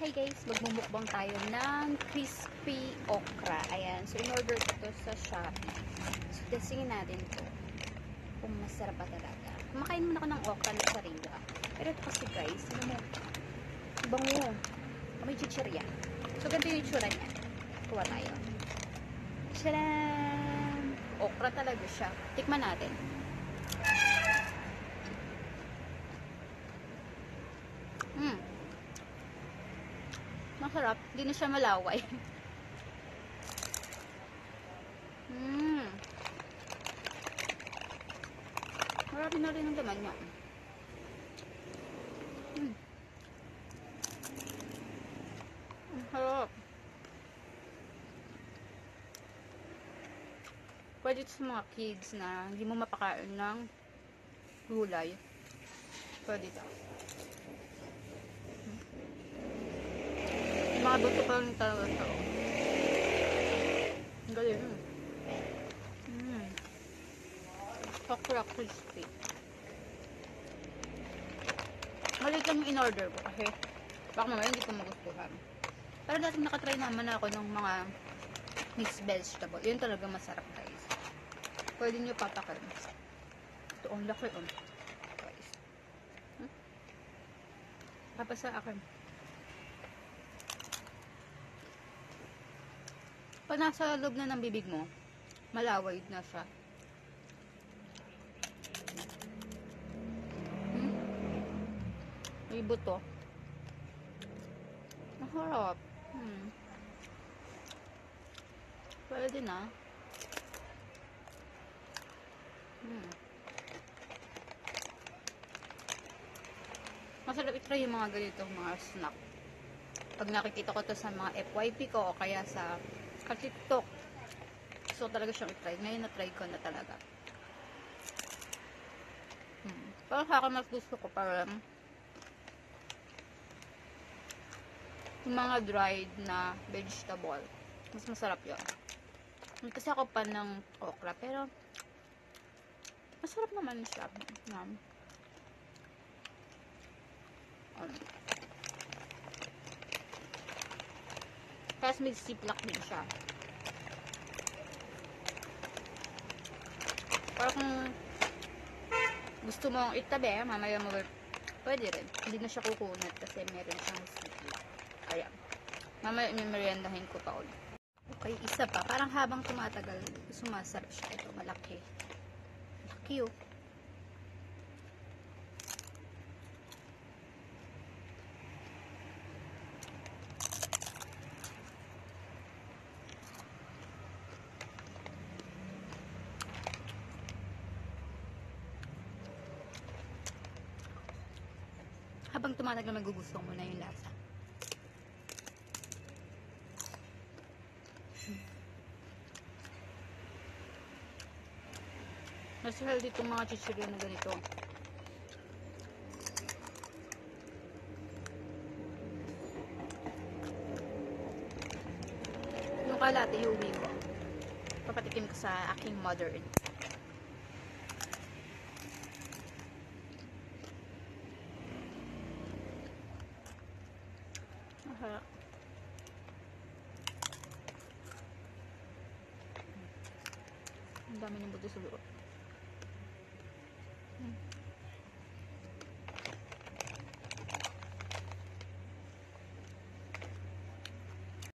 Hi guys, magmumukbang tayo ng crispy okra. Ayan, so in-order ko to sa Shopee. So testingin natin to kung masarap pa talaga. Kumakain muna ako ng okra na sariwa. Pero ito kasi guys, ano mo, bango. May chichirya. So ganito yung itsura niya. Kuha tayo. Tcharam! Okra talaga siya. Tikman natin. Masarap. Hindi na siya malaway. Marami na rin ang laman niya. Ang sarap. Pwede ito sa mga kids na hindi mo mapakain ng gulay. Pwede ito. Mga buto pa rin talaga ito. Ang galing. Okra crispy. Maliit lang yung in-order ko kasi baka mamaya hindi ko magustuhan. Pero dati nakatry naman ako ng mga mixed vegetable. Yun talaga masarap guys. Pwede nyo papakin. Ito ang laki guys. Tapos sa akin. Pag nasa loob na ng bibig mo, malaway na siya. May buto. Masarap. Pwede na. Masarap i-try yung mga ganitong mga snack. Pag nakikita ko to sa mga FYP ko o kaya sa TikTok. So talaga siyang i-try. Ngayon na-try ko na talaga. Pero sa akin mas gusto ko parang yung mga dried na vegetable. Mas masarap yun. Kasi ako pa ng okra. Pero masarap naman siya. Tapos may siplak din siya. Para kung gusto mong itabi, mamaya mo pwede rin. Hindi na siya kukunat kasi meron siyang siplak. Kaya, mamaya meriendahin ko pa ulit. Okay, isa pa. Parang habang tumatagal, sumasarap siya. Ito, malaki. Malaki oh. Habang tumatagal, magugustuhan mo na yung lasa. Mas healthy itong mga chichirya na ganito. Yung kalate, iuwi ko. Papatikim ko sa aking mother. Ang dami ng buto sa loob.